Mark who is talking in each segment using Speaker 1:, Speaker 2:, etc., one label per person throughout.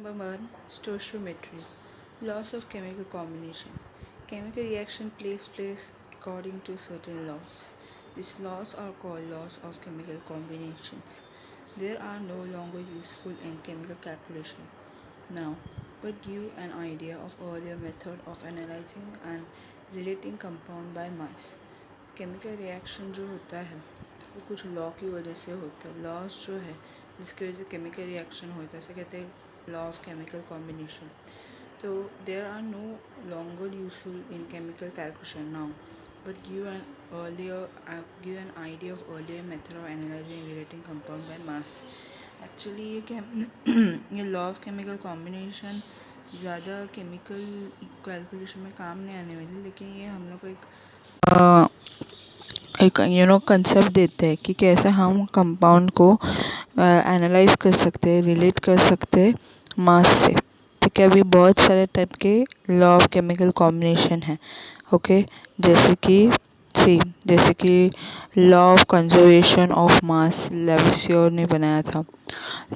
Speaker 1: Number 1. Stoichiometry. Laws of chemical combination. Chemical reaction takes place according to certain laws. These laws are called laws of chemical combinations. They are no longer useful in chemical calculation now, but give an idea of earlier method of analyzing and relating compound by mass. Chemical reaction जो होता है वो कुछ law की वजह से होता है. लॉज जो है जिसकी वजह से केमिकल रिएक्शन होता है उसे कहते हैं लॉ ऑफ केमिकल कॉम्बिनेशन. तो there are no longer useful in chemical calculation now but give an idea of earlier method of analyzing and relating compound by mass. Actually ये लॉ ऑफ केमिकल कॉम्बिनेशन ज़्यादा chemical calculation में काम नहीं आने वाली, लेकिन ये हम लोग को एक कंसेप्ट देते हैं कि कैसे हम कंपाउंड को एनालाइज कर सकते हैं, रिलेट कर सकते हैं मास से. ठीक है, अभी बहुत सारे टाइप के लॉ ऑफ केमिकल कॉम्बिनेशन है. ओके, जैसे कि law of conservation of mass Lavoisier ने बनाया था.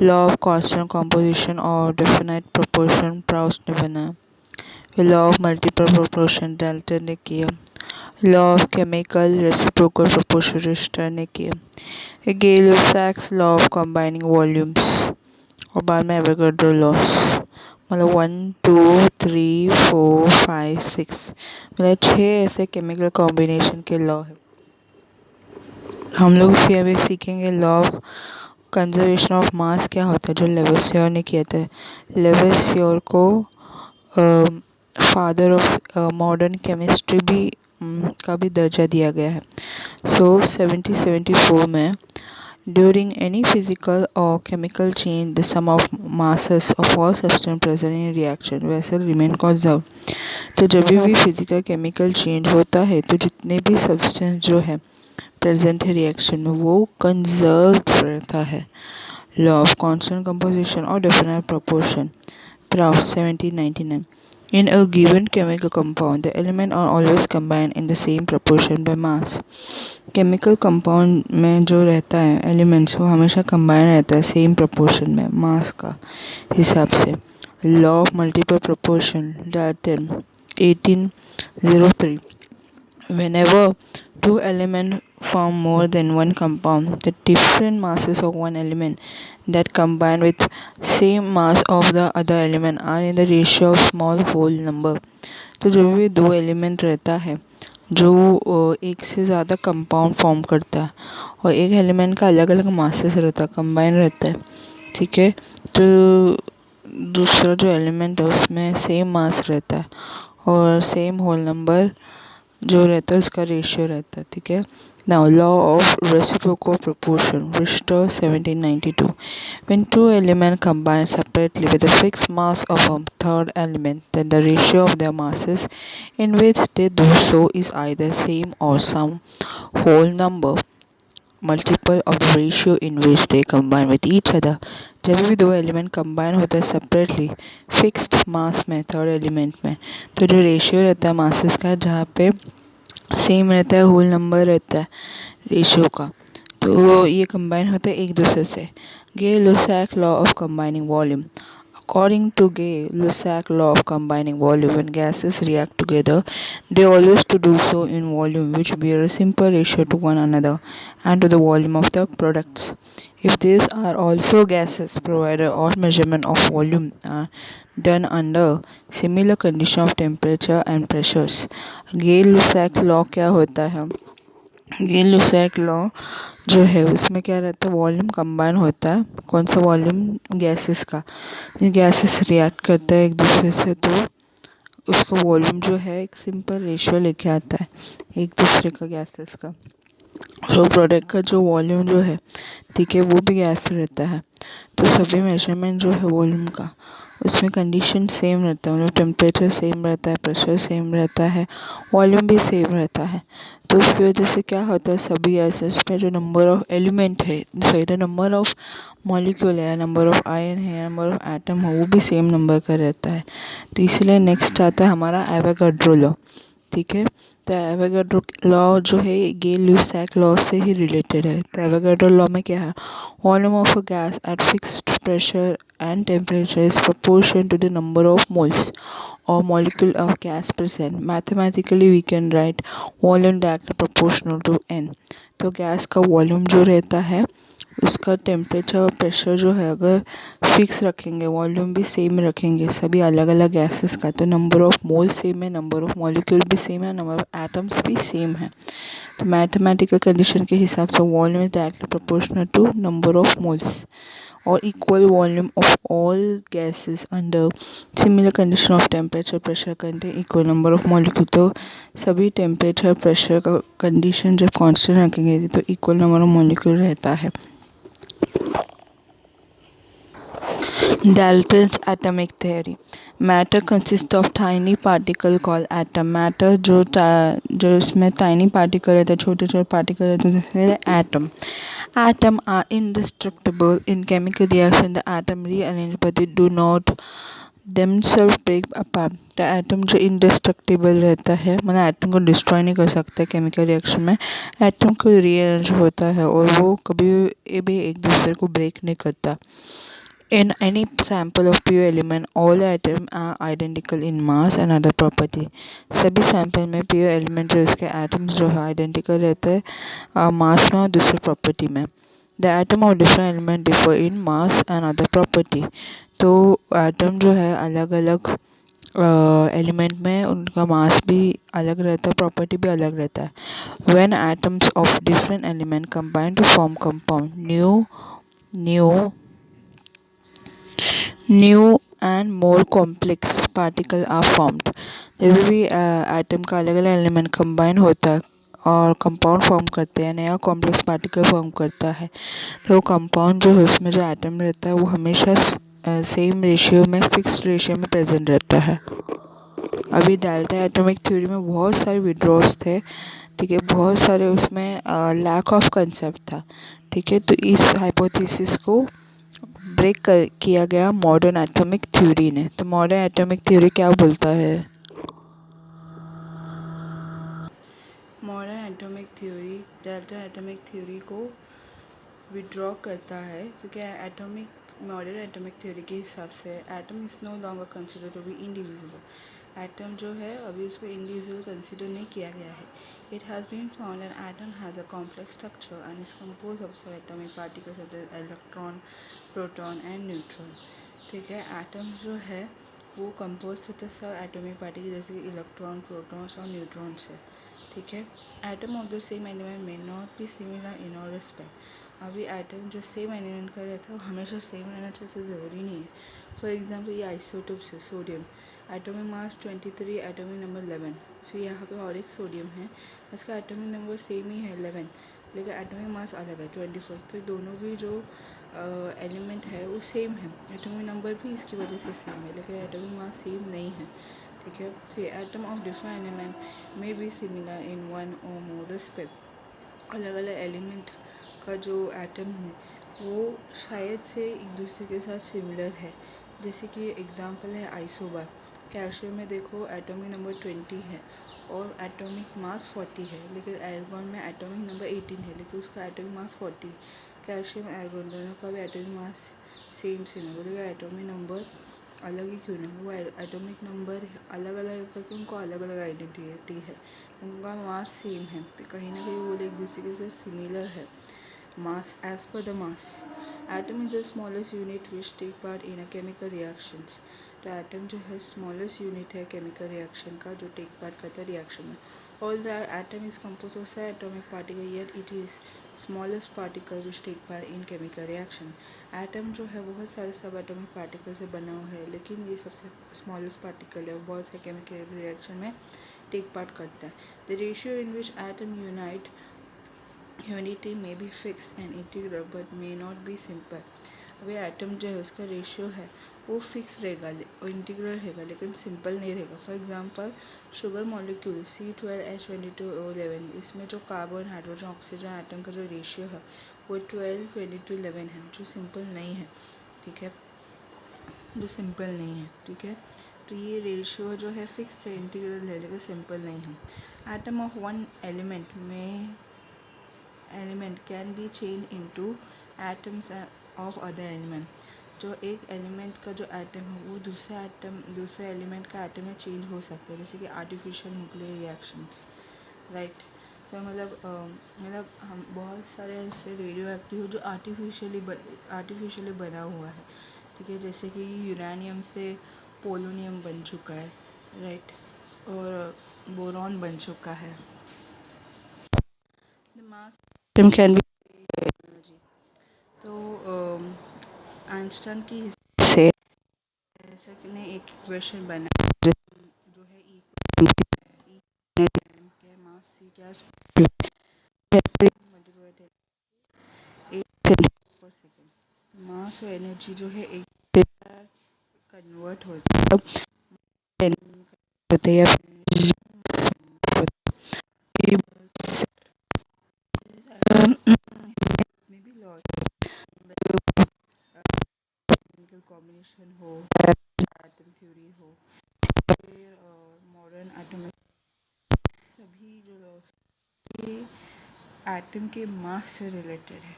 Speaker 1: लॉ ऑफ कांस्टेंट कंपोजिशन और डेफिनाइट प्रोपोर्शन प्राउस्ट ने बनाया. Law of multiple proportion Dalton ने किया. Law of chemical reciprocal proportion Richter ने किया. Gay Lussac's law of combining volumes और बाद में एवोगाड्रो लॉस. मतलब 1 2 3 4 5 6 मतलब 6 ऐसे केमिकल कॉम्बिनेशन के लॉ है. हम लोग फिर अभी सीखेंगे लॉ ऑफ कंजर्वेशन ऑफ मास क्या होता है, जो लेविसियर ने किया था. लेविसियर को फादर ऑफ मॉडर्न केमिस्ट्री भी का भी दर्जा दिया गया है. सो 1774 में ड्यूरिंग एनी फिजिकल और chemical change the sum of masses of all substance present in reaction vessel remain conserve. तो जब भी फिजिकल केमिकल चेंज होता है तो जितने भी सब्सटेंस जो है प्रेजेंट है रिएक्शन में वो कंजर्व रहता है. लॉ ऑफ कांस्टेंट कंपोजिशन और definite proportion Proust 1799. In a given chemical compound, the elements are always combined in the same proportion by mass. Chemical compound में जो रहता है elements वो हमेशा combine रहता है same proportion में mass का हिसाब से. Law of multiple proportion Dalton 1803. Whenever two elements form more than one compound, the different masses of one element that combine with same mass of the other element are in the ratio of small whole number. तो जब भी दो element रहता है जो एक से ज़्यादा कंपाउंड फॉर्म करता है और एक एलिमेंट का अलग अलग मासेस रहता है, कंबाइन रहता है. ठीक है, तो दूसरा जो एलिमेंट है उसमें सेम मास रहता है और सेम होल नंबर जो रहता है उसका रेशियो रहता है. ठीक है. Now, law of reciprocal proportion, Richter 1792. When two elements combine separately with a fixed mass of a third element, then the ratio of their masses in which they do so is either same or some whole number multiple of the ratio in which they combine with each other. जब भी दो element combine होता है separately fixed mass में third element में, तो जो ratio रहता है मासेस का जहाँ पे सेम रहता है, होल नंबर रहता है रेशियो का, तो ये कंबाइन होता है एक दूसरे से. Gay Lussac law of combining volume. According to Gay-Lussac law of combining volume, when gases react together, they always to do so in volume which bear a simple ratio to one another and to the volume of the products. If these are also gases, provided all measurement of volume are done under similar condition of temperature and pressures. Gay-Lussac law क्या होता है? गे-लुसाक law जो है उसमें क्या रहता है, volume combine होता है. कौन सा वॉल्यूम? गैसेस का. गैसेस रिएक्ट करता है एक दूसरे से तो उसका वॉल्यूम जो है एक सिंपल रेशियो लेके आता है एक दूसरे का गैसेस का. तो प्रोडक्ट का जो वॉल्यूम जो है, ठीक है, वो भी गैस रहता है. तो सभी मेजरमेंट जो है वॉल्यूम का उसमें कंडीशन सेम रहता है, मतलब टेम्परेचर सेम रहता है, प्रेशर सेम रहता है, वॉल्यूम भी सेम रहता है. तो उसकी वजह से क्या होता है, सभी गैसेस में जो नंबर ऑफ एलिमेंट है, sorry the number of molecule है, नंबर ऑफ आयन है, नंबर ऑफ एटम है, वो भी सेम नंबर का रहता है. तो इसलिए नेक्स्ट आता है हमारा एवोगाड्रो लॉ. ठीक है। तो एवोगाड्रो लॉ जो है ये ल्यूसैक लॉ से ही रिलेटेड है। तो एवोगाड्रो लॉ में क्या है, volume of a gas at fixed pressure and temperature is proportion to the number of moles or molecule of gas present. Mathematically we can write volume directly proportional to n। तो gas का volume जो रहता है उसका temperature और pressure जो है अगर फिक्स रखेंगे, वॉल्यूम भी सेम रखेंगे सभी अलग अलग गैसेस का, तो नंबर ऑफ मोल सेम है, नंबर ऑफ मॉलिक्यूल भी सेम है, नंबर ऑफ एटम्स भी सेम है। तो मैथमेटिकल कंडीशन के हिसाब से volume is directly proportional to number of moles or equal volume of all gases under similar condition of temperature pressure contain equal number of molecule। तो सभी temperature pressure का condition जब constant रखेंगे तो equal number of molecule रहता है। Dalton's atomic theory। Matter consists of tiny particle called atom। Matter जो इसमें tiny particle रहते हैं, छोटे छोटे particle रहते हैं, atom। Atom are indestructible in chemical reaction। The atom rearrange but they do not themselves break apart। तो atom जो इंडिस्ट्रक्टिबल रहता है, मतलब एटम को डिस्ट्रॉय नहीं कर सकता केमिकल रिएक्शन में, एटम को रीअरेंज होता है और वो कभी भी एक दूसरे को ब्रेक नहीं करता। In any sample of pure element, all atoms are identical in mass and other property। सभी सैंपल में प्योर एलिमेंट जो इसके एटम्स जो है आइडेंटिकल रहते हैं मास में और दूसरे प्रॉपर्टी में। The atom of different element differ in mass and other property. तो एटम जो है अलग अलग एलिमेंट में उनका मास भी अलग रहता है, प्रॉपर्टी भी अलग रहता है। When atoms of different element combine to form compound, new and more complex particle are formed. जब भी एटम का अलग अलग एलिमेंट कंबाइन होता है और कंपाउंड फॉर्म करते हैं, नया कॉम्प्लेक्स पार्टिकल फॉर्म करता है, तो कंपाउंड जो है उसमें जो एटम रहता है वो हमेशा सेम रेशियो में, फिक्स्ड रेशियो में प्रेजेंट रहता है। अभी डाल्टन एटॉमिक थ्योरी में बहुत सारे विड्रॉज थे, ठीक है, बहुत सारे उसमें लैक ऑफ कंसेप्ट था, ठीक है। तो इस हाइपोथेसिस को ब्रेक किया गया मॉडर्न एटॉमिक थ्योरी ने। तो मॉडर्न एटॉमिक थ्योरी क्या बोलता है, modern atomic theory Dalton atomic theory को विड्रॉ करता है, क्योंकि एटॉमिक मॉडर्न एटॉमिक थ्योरी के हिसाब से atom is no longer consider to be individual. Atom जो है अभी उसको इंडिविजुअल कंसिडर नहीं किया गया है। It has been found an atom has a complex structure and is compose of sub atomic particles such as electron, proton and neutron. ठीक है, एटम्स जो है वो कंपोज होते हैं सब एटॉमिक पार्टिकल जैसे कि इलेक्ट्रॉन, प्रोटॉन्स और न्यूट्रॉन से। ठीक है, atom of the same element may not be similar in all respect. अभी एटम जो सेम एलिमेंट का रहता है वो हमेशा सेम रहना चाहिए, ज़रूरी नहीं है। फॉर एग्जांपल ये आइसोटोप्स है, sodium, atomic mass 23, atomic number 11। फिर यहाँ पे और एक सोडियम है, इसका एटॉमिक नंबर सेम ही है 11, लेकिन एटॉमिक मास अलग है 24। तो दोनों भी जो एलिमेंट है वो सेम है, एटॉमिक नंबर भी इसकी वजह से सेम है, लेकिन एटॉमिक मास सेम नहीं है। ठीक है, फिर atom of different element may be similar in one और मोर रिस्पेक्ट। अलग अलग एलिमेंट का जो एटम है वो शायद से एक दूसरे के साथ सिमिलर है। जैसे कि एग्जांपल है आइसोबार, कैल्शियम में देखो एटॉमिक नंबर 20 है और एटॉमिक मास 40 है, लेकिन आर्गन में एटॉमिक नंबर 18 है लेकिन उसका एटॉमिक मास 40। कैल्शियम आर्गन दोनों का भी एटॉमिक मास सेम है, बोलेगा एटॉमिक नंबर अलग ही क्यों नहीं, वो एटॉमिक नंबर अलग अलग करके उनको अलग अलग आइडेंटिटी है, उनका मास सेम है, तो कहीं ना कहीं वो एक दूसरे के साथ सिमिलर है। Mass as per the mass, atom is the smallest unit which take part in a chemical reactions. तो एटम जो है स्मॉलेस्ट यूनिट है केमिकल रिएक्शन का, जो टेक पार्ट करता है रिएक्शन में। All the atom is compose of atomic particle yet it is smallest particle which take part in chemical reaction. Atom जो है बहुत सारे सब एटॉमिक पार्टिकल से बना हुआ है, लेकिन ये सबसे स्मॉलेस्ट पार्टिकल है, बहुत से केमिकल रिएक्शन में टेक पार्ट करता है। The ratio in which atom unite unity में be fix and integral but may not be simple. अभी एटम जो है उसका रेशियो है वो फिक्स रहेगा और इंटीग्रल रहेगा, लेकिन सिंपल नहीं रहेगा। For example sugar molecule C12H22O11, इसमें जो कार्बन, हाइड्रोजन, ऑक्सीजन एटम का जो रेशियो है वो 12:22:11 है, जो सिंपल नहीं है। ठीक है, जो सिंपल नहीं है। ठीक है, तो ये रेशियो जो है फिक्स है, इंटीग्रल है, लेकिन सिंपल नहीं है। Atom of one element can be change into atoms of other element. जो एक एलिमेंट का जो एटम है वो दूसरे एलिमेंट का एटम में चेंज हो सकता है, जैसे कि आर्टिफिशियल न्यूक्लियर रिएक्शंस, राइट। तो मतलब हम बहुत सारे ऐसे रेडियो एक्टिव जो आर्टिफिशियली बना हुआ है, ठीक है, जैसे कि यूरेनियम से पोलोनियम बन चुका है, राइट, और बोरॉन बन चुका है। The mass system can be energy. तो आइंस्टाइन की हिसाब से ऐसा कि ने एक इक्वेशन बना जो है के मास सी क्या पर सेकेंड। मास और एनर्जी जो है एक कन्वर्ट होता है या मे बी लॉस कॉम्बिनेशन हो, एटम थ्योरी हो, फिर मॉडर्न एटॉमिक, सभी जो लॉस एटम के मास से रिलेटेड है।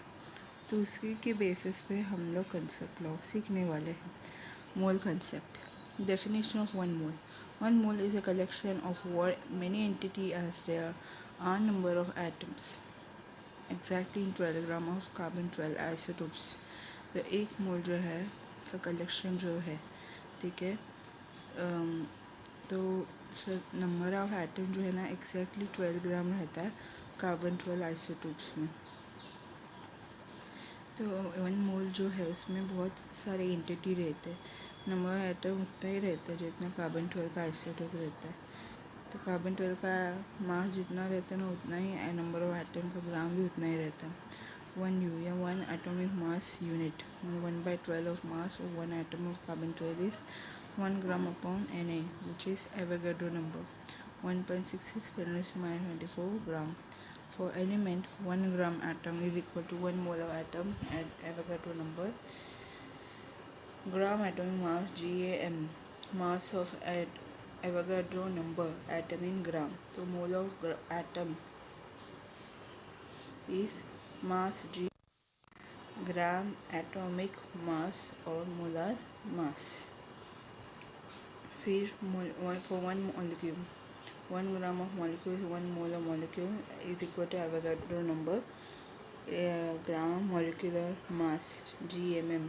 Speaker 1: तो उसके के बेसिस पे हम लोग कंसेप्ट लॉ सीखने वाले हैं। मोल concept. Definition of one mole is a collection of what many entity as there are number of atoms exactly in 12 gram of carbon 12 isotopes. तो एक मोल जो है का कलेक्शन जो है, ठीक है, तो नंबर ऑफ एटम जो है ना एग्जैक्टली 12 ग्राम रहता है कार्बन 12 आइसोटोप्स में। तो वन मोल जो है उसमें बहुत सारे एंटिटी रहते हैं, नंबर ऑफ एटम उतना ही रहता है जितना कार्बन 12 का आइसोटोप रहता है। तो कार्बन 12 का मास जितना रहता है ना उतना ही नंबर ऑफ एटम का ग्राम भी उतना ही रहता है। वन यू या one atomic mass unit 1/12 of mass of one atom of carbon 12 is 1 gram upon Na, which is Avogadro number 1.66 × 10⁻24 gram. For element 1 gram atom is equal to 1 mole of atom at Avogadro number. Gram atomic mass GAM, mass of Avogadro number atom in gram. So mole of atom is mass G, gram atomic mass or molar mass. फिर for one molecule 1 gram of molecule is 1 mole of molecule is equal to Avogadro number. Gram molecular mass GMM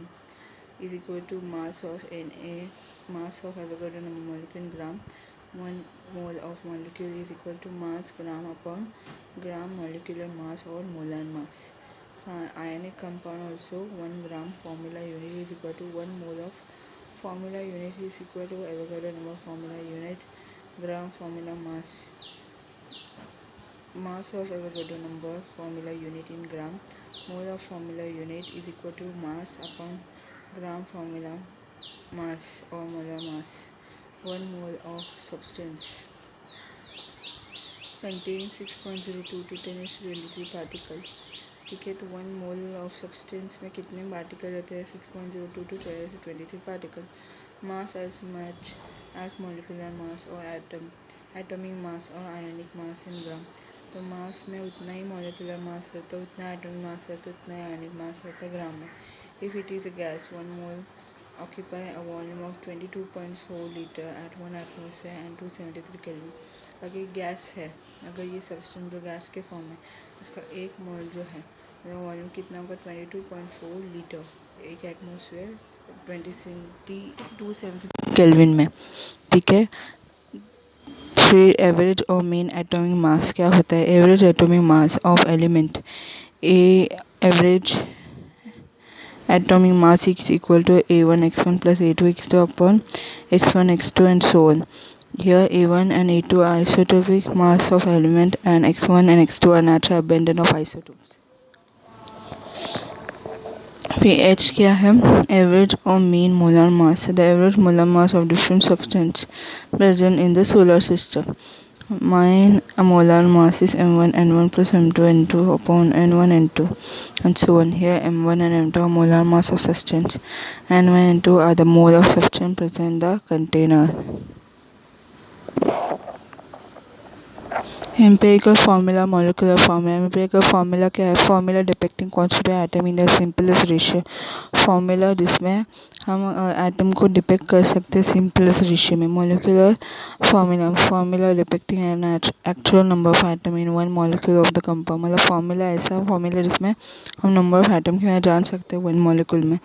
Speaker 1: is equal to mass of Na, mass of Avogadro number molecule in gram. 1 mole of molecule is equal to mass gram upon gram molecular mass or molar mass. Ionic compound also 1 gram formula unit is equal to 1 mole of formula unit is equal to Avogadro number formula unit gram formula mass. Mass of Avogadro number formula unit in gram. Mole of formula unit is equal to mass upon gram formula mass or molar mass. 1 mole of substance contains 6.02 to 10⁻23 particle, ठीक है। तो 1 mole of substance में कितने particle रहते हैं? 6.02 to 10⁻23 particle. Mass as much as molecular mass और atomic मास और आयनिक मास इन ग्राम। तो मास में उतना ही मोलिकुलर मास रहता है, उतना एटॉमिक मास रहता है, उतना ही आयनिक मास रहता है ग्राम में। If it is a gas 1 mole occupy a volume of 22.4 liter at 1 atmosphere and 273 Kelvin। अगर गैस है, अगर ये सब्सटेंस जो गैस के फॉर्म में, उसका एक मोल जो है वॉल्यूम कितना होगा? 22.4 लीटर एक एटमोसफेयर 273 केल्विन में, ठीक है। फिर एवरेज और मेन एटॉमिक मास क्या होता है? Average atomic mass of element average atomic mass is equal to A1 x1 plus A2 x2 upon x1 x2 and so on. Here A1 and A2 are isotopic mass of element and x1 and x2 are natural abundant of isotopes. pH क्या है? Average or mean molar mass, the average molar mass of different substance present in the solar system. Mine molar mass is m1 n1 plus m2 n2 upon n1 n2 and so on. Here m1 and m2 are molar mass of substance, n1 and n2 are the mole of substance present in the container. Empirical formula, molecular formula. Empirical formula क्या है? Formula depicting constituent atom in the simplest ratio. Formula जिसमें हम atom को depict कर सकते हैं simplest ratio में. Molecular formula, formula depicting an actual number of atom in one molecule of the compound. मतलब formula ऐसा formula जिसमें हम नंबर ऑफ एटम के जान सकते हैं वन मॉलिक्यूल में.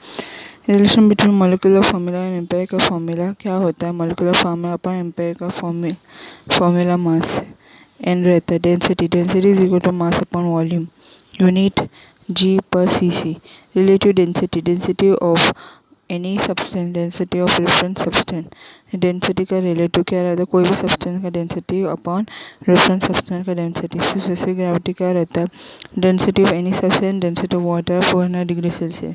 Speaker 1: Relation between molecular formula and empirical formula क्या होता है? मोलिकुलर फार्मूला पर एम्पिरिकल फार्मूला मास एन रहता है. Density is equal to mass upon volume, unit g per cc. Relative density of any substance, density of reference substance. Density का relative क्या रहता है? कोई भी सब्सटेंस का डेंसिटी अपॉन रेफरेंस सब्सटेंस का डेंसिटी. स्पेसिफिक ग्रेविटी क्या रहता है? Density of any substance, density of water 400 degree Celsius.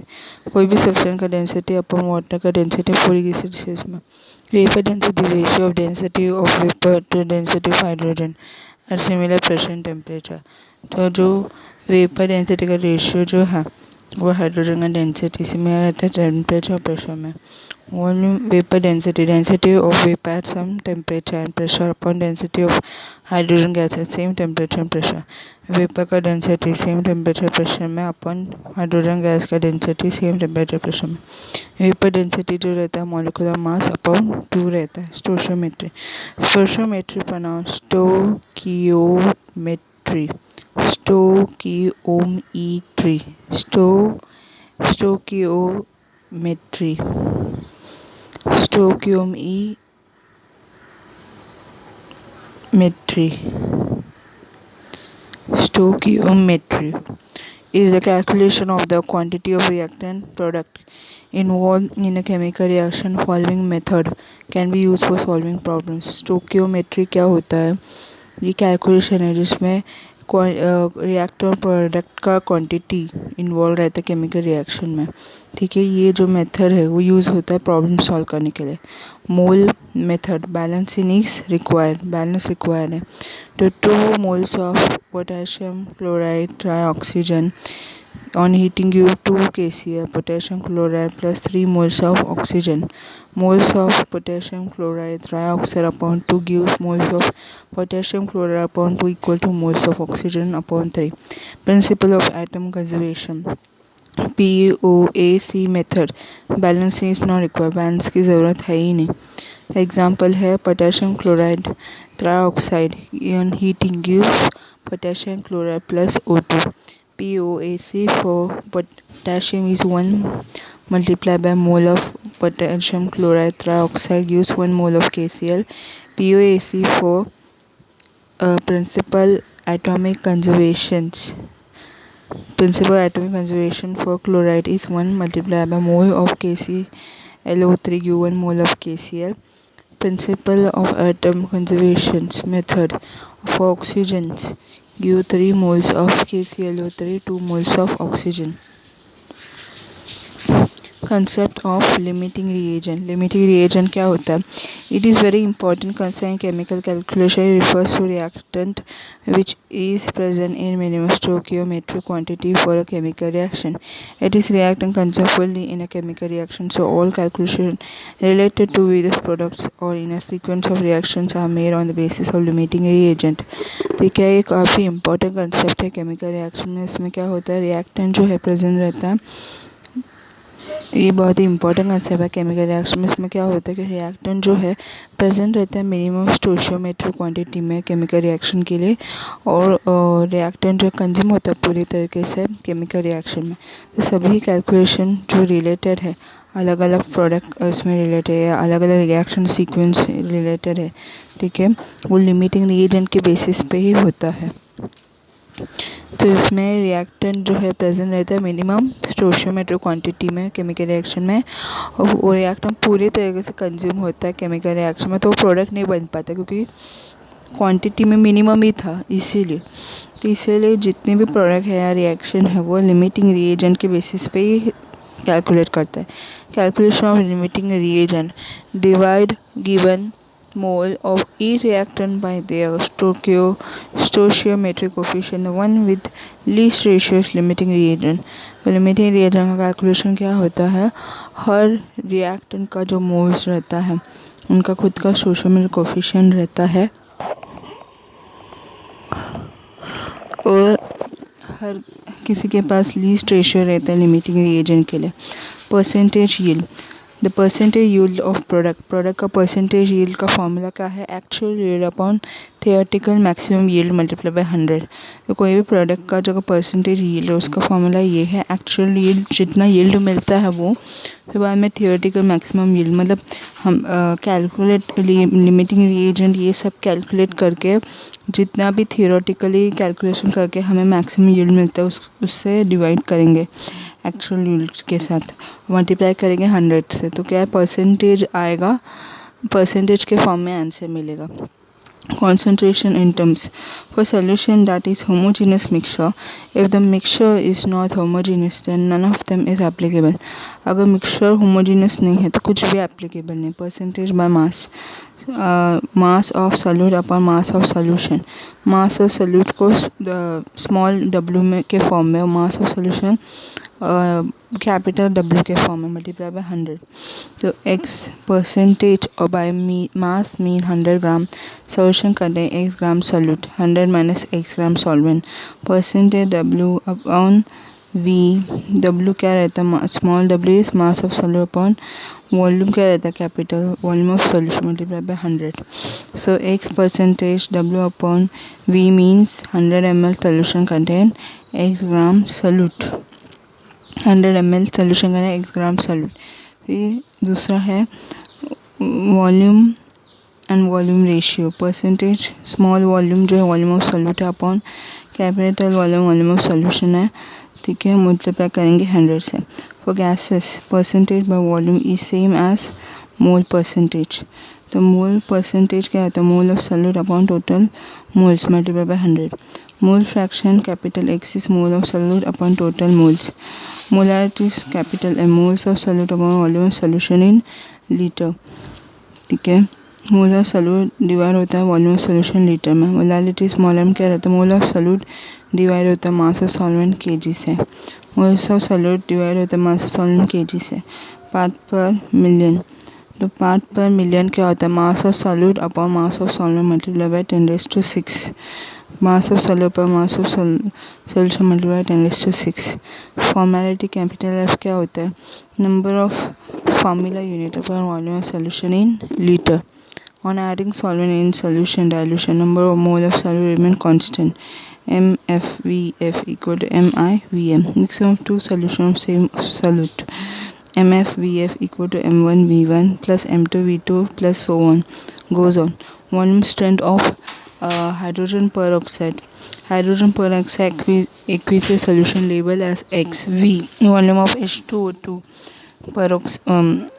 Speaker 1: कोई भी सब्सटेंस का डेंसिटी अपॉन वाटर का डेंसिटी 4 डिग्री सेल्सियस में. Vapour density, ratio of density of vapour to density of hydrogen at similar pressure and temperature. तो जो vapour density का ratio जो है वो हाइड्रोजन का डेंसिटी से में रहता है टेम्परेचर और प्रेशर में. Volume vapour density of vapour at same temperature and pressure upon density of hydrogen gas at same temperature and pressure. Vapour का डेंसिटी सेम टेम्परेचर प्रेशर में अपॉन हाइड्रोजन गैस का density same temperature pressure में. Vapour density जो रहता है molecular mass upon 2 रहता है. Stoichiometry pronounce stoichiometry. Stoichiometry. Stoichiometry. Stoichiometry is the calculation of the quantity of reactant product involved in a chemical reaction. Following method can be used for solving problems. Stoichiometry क्या होता है? ये calculation है जिसमें reactor product का quantity involve रहता है chemical reaction में. ठीक है, ये जो मेथड है वो यूज़ होता है प्रॉब्लम सॉल्व करने के लिए. Mole method. Balancing is required. Balance required है. तो 2 moles of potassium chloride trioxygen on heating give 2 kcal potassium chloride plus 3 moles of oxygen. Moles of potassium chloride trioxide upon 2 gives moles of potassium chloride upon 2 equal to moles of oxygen upon 3. Principle of atom conservation. POAC method. Balancing is not required. Balance की ज़रूरत है ही नहीं. Example है potassium chloride trioxide on heating gives potassium chloride plus O2. POAC for potassium is 1 multiplied by mole of potassium chloride trioxide gives 1 mole of KCl. POAC for principal atomic conservation for chloride is 1 multiplied by mole of KClO3 give 1 mole of KCl. Principle of atom conservation method for oxygens give 3 moles of KClO3, 2 moles of oxygen. Concept of limiting reagent. Limiting reagent क्या होता है? It is very important concern in chemical calculation. It refers to reactant which is present in minimum stoichiometric quantity for a chemical reaction. It is reactant consumed fully in a chemical reaction. So all calculation related to various products or in a sequence of reactions are made on the basis of limiting reagent. तो क्या ये काफ़ी important concept है chemical reaction में. इसमें क्या होता है? reactant जो है present रहता है. ये बहुत ही इंपॉर्टेंट कंसेप्ट है केमिकल रिएक्शन में. इसमें क्या होता है कि रिएक्टेंट जो है प्रेजेंट रहता है मिनिमम स्टोइशियोमेट्रिक क्वांटिटी में केमिकल रिएक्शन के लिए, और रिएक्टेंट जो कंज्यूम होता है पूरी तरीके से केमिकल रिएक्शन में. तो सभी कैलकुलेशन जो रिलेटेड है अलग अलग प्रोडक्ट उसमें रिलेटेड है, अलग अलग रिएक्शन सीक्वेंस रिलेटेड है. ठीक है, वो लिमिटिंग रिएजेंट के बेसिस पे ही होता है. तो इसमें रिएक्टेंट जो है प्रेजेंट रहता है मिनिमम स्टोइशियोमेट्रिक क्वांटिटी में केमिकल रिएक्शन में, और वो रिएक्टेंट पूरी तरीके से कंज्यूम होता है केमिकल रिएक्शन में. तो प्रोडक्ट नहीं बन पाता क्योंकि क्वांटिटी में मिनिमम ही था. इसीलिए जितने भी प्रोडक्ट है या रिएक्शन है वो लिमिटिंग रिएजेंट के बेसिस पे ही कैलकुलेट करता है. Calculation of limiting reagent. Divide given mole of each reactant by their stoichiometry coefficient, the one with least ratio is limiting reagent. तो लिमिटिंग रिएजेंट का कैलकुलेशन क्या होता है, हर रिएक्टेंट का जो मोल्स रहता है उनका खुद का स्टोइचियोमेट्रिक कोफिशिएंट रहता है और हर किसी के पास लीस्ट रेशियो रहता है लिमिटिंग रिएजेंट के लिए। Percentage yield, the percentage yield of product का परसेंटेज यील्ड का फॉर्मूला क्या है, actual yield upon theoretical maximum yield multiply by 100। तो कोई भी प्रोडक्ट का जो परसेंटेज यील्ड है उसका फॉर्मूला ये है, एक्चुअल यील्ड जितना यील्ड मिलता है वो, फिर बाद में थियोरेटिकल मैक्सिमम यील्ड, मतलब हम कैलकुलेट लिमिटिंग रिएजेंट ये सब कैलकुलेट करके जितना भी थियोरेटिकली कैलकुलेशन करके हमें मैक्सिमम यील्ड मिलता है उससे डिवाइड करेंगे एक्चुअल यील्ड के साथ, मल्टीप्लाई करेंगे 100 से, तो क्या है परसेंटेज आएगा, परसेंटेज के फॉर्म में आंसर मिलेगा। Concentration in terms, for solution that is homogeneous mixture, if the mixture is not homogeneous then none of them is applicable। अगर मिक्सचर होमोजीनियस नहीं है तो कुछ भी एप्लीकेबल नहीं। Percentage by mass, mass of solute upon mass of solution, mass of solute को small w में के फॉर्म में और मास ऑफ सॉल्यूशन कैपिटल W के फॉर्म में मल्टीप्लाई बाय 100। तो x परसेंटेज और by mass mean 100 gram, solution contain x gram solute, 100 minus x gram solvent, percentage W upon V, W क्या रहता है, small w is mass of solute upon volume क्या रहता है, capital volume of solution multiply by 100। So x percentage W upon V means 100 ml solution contain x gram solute, 100 ml solution का 1 ग्राम solute. फिर दूसरा है volume and volume ratio, percentage small volume जो है volume of solute है upon capital volume of solution है, ठीक है, मल्टीप्लाई करेंगे 100 से। For gases percentage by volume is same as mole percentage, तो मोल परसेंटेज क्या होता है, mole of solute upon total moles multiply by 100। Mole fraction capital X is mole of solute upon total moles, molarity is capital M, moles of solute upon volume of solution in litre, ठीक है, mole of solute divide होता है volume of solution litre में। Molarity small m क्या रहता है, mole of solute divide होता है मास ऑफ सॉल्वेंट kg से, मोल्स ऑफ सॉल्यूट डिवाइड होता है मास ऑफ सॉल्वेंट kg से। पार्ट पर मिलियन, तो पार्ट पर मिलियन क्या होता है, mass of solute upon mass of solvent multiply by 10⁶, mass of solute per mass of solution multiply 10⁶। Formality capital F क्या होता है, number of formula unit upon volume of solution in litre. On adding solvent in solution dilution, number of mole of solute remain constant, MFVF equal to MIVM, mixing of two solutions of same solute, MFVF equal to M1V1 plus M2V2 plus so on goes on। Volume strength of hydrogen peroxide, aqueous solution labeled as XV, volume of H2O2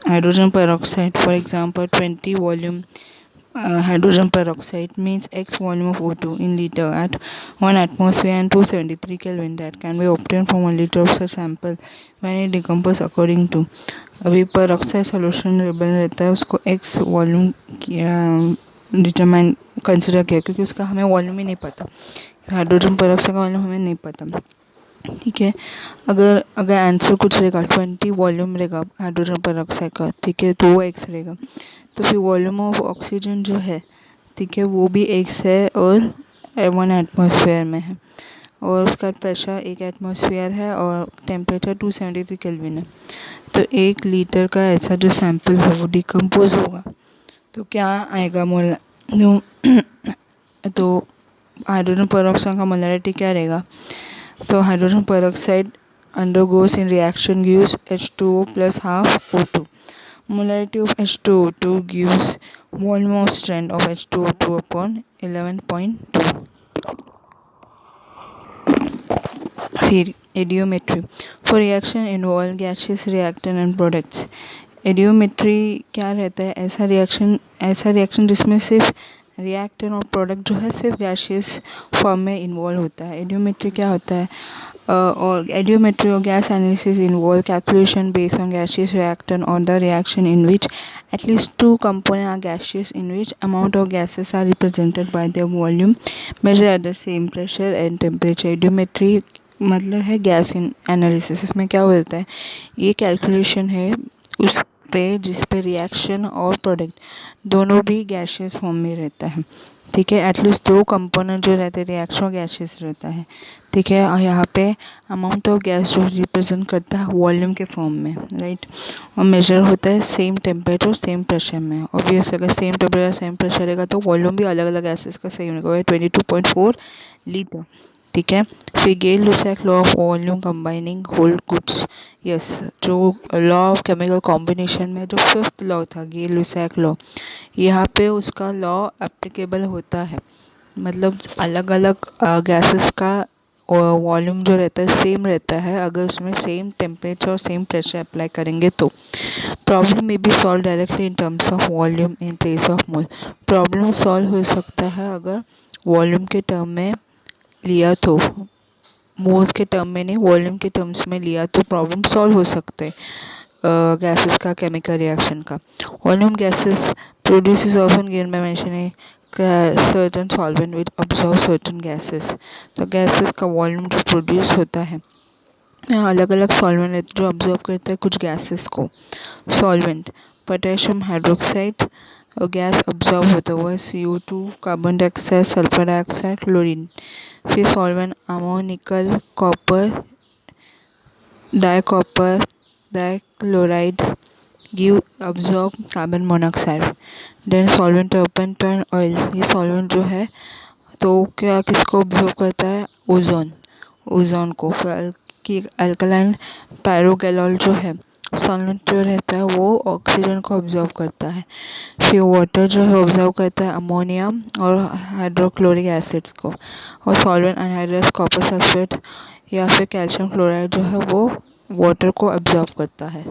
Speaker 1: hydrogen peroxide, for example 20 volume hydrogen peroxide means X volume of O2 in liter at 1 atmosphere and 273 Kelvin, that can be obtained from 1 liter of such sample when it decomposes according to। अभी peroxide solution label रहता है उसको X volume determine consider किया क्योंकि उसका हमें volume ही नहीं पता, हाइड्रोजन पेरोक्साइड का वॉल्यूम हमें नहीं पता, ठीक है। अगर अगर आंसर कुछ रहेगा 20 वॉल्यूम रहेगा हाइड्रोजन पेरोक्साइड का, ठीक है, तो वो X रहेगा, तो फिर वॉल्यूम ऑफ ऑक्सीजन जो है, ठीक है, वो भी X है और 1 एटमॉस्फेयर में है और उसका प्रेशर 1 एटमॉस्फेयर है और टेम्परेचर 273 केल्विन है। तो 1 लीटर का ऐसा जो सैंपल है वो डिकम्पोज होगा तो क्या आएगा मोल, तो हाइड्रोजन पेरोक्साइड का मोलैरिटी क्या रहेगा, तो hydrogen peroxide undergoes in reaction gives H2O plus half O2, molarity of H2O2 gives volume of strength of H2O2 upon 11.2। फिर eudiometry, for reaction involve gases reactant and products. Eudiometry क्या रहता है, ऐसा reaction जिसमें सिर्फ रिएक्टेंट और product जो है सिर्फ गैसियस फॉर्म में इन्वॉल्व होता है। एडियोमेट्री क्या होता है, or stoichiometry or gas analysis involve calculation based on gaseous reactant or the reaction in which at least two components are gaseous, in which amount of gases are represented by their volume measured at the same pressure and temperature. stoichiometry मतलब है gas in analysis. इसमें क्या होता है, ये calculation है उस पे जिस पे रिएक्शन और प्रोडक्ट दोनों भी गैसियस फॉर्म में रहता है। ठीक है, एटलीस्ट दो कंपोनेंट जो रहते हैं रिएक्शन गैसियस रहता है। ठीक है, और यहाँ पे अमाउंट ऑफ गैस जो रिप्रेजेंट करता है वॉल्यूम के फॉर्म में, राइट। और मेजर होता है सेम टेम्परेचर सेम प्रेशर में। ऑब्वियस अगर सेम टेम्परेचर सेम प्रेशर रहेगा तो वॉल्यूम भी अलग अलग गैसेस का सेम रहेगा, 22.4 लीटर। ठीक है, फिर Gay Lussac law of volume combining होल गुड्स। यस, जो लॉ ऑफ केमिकल कॉम्बिनेशन में जो फिफ्थ लॉ था गेल लुसैक लॉ, यहाँ पे उसका लॉ एप्लीकेबल होता है। मतलब अलग अलग गैसेस का वॉल्यूम जो रहता है सेम रहता है अगर उसमें सेम टेम्परेचर और सेम प्रेशर अप्लाई करेंगे तो। प्रॉब्लम में be solve directly in terms of volume in place of mole. Problem solve हो सकता है अगर वॉल्यूम के टर्म में लिया तो, मोल्स के टर्म में नहीं वॉल्यूम के टर्म्स में लिया तो प्रॉब्लम सॉल्व हो सकते हैं गैसेस का केमिकल रिएक्शन का। Volume gases produces often given by mentioning certain solvent with absorb certain gases. तो गैसेस का वॉल्यूम जो प्रोड्यूस होता है, अलग अलग सॉल्वेंट रहते जो अब्सॉर्ब करता है कुछ गैसेस को। सॉल्वेंट पोटेशियम हाइड्रोक्साइड और गैस अब्सॉर्ब होता हुआ CO2, carbon dioxide, sulphur dioxide, chlorine. फिर सॉल्वेंट आमो, nickel, copper, dicopper, dichloride give absorb carbon monoxide. Then solvent open turn oil, ये सॉल्वेंट जो है तो क्या किसको अब्सॉर्ब करता है, ओजोन, ओजोन को। फिर कि अल्कलाइन पायरोगैलॉल जो है सॉल्वेंट जो रहता है वो ऑक्सीजन को ऑब्जर्व करता है। फिर वाटर जो है ऑब्जर्व करता है अमोनिया और हाइड्रोक्लोरिक एसिड्स को। और सॉल्वेंट अनहाइड्रस कॉपर सल्फेट या फिर कैल्शियम क्लोराइड जो है वो वाटर को ऑब्जर्व करता है।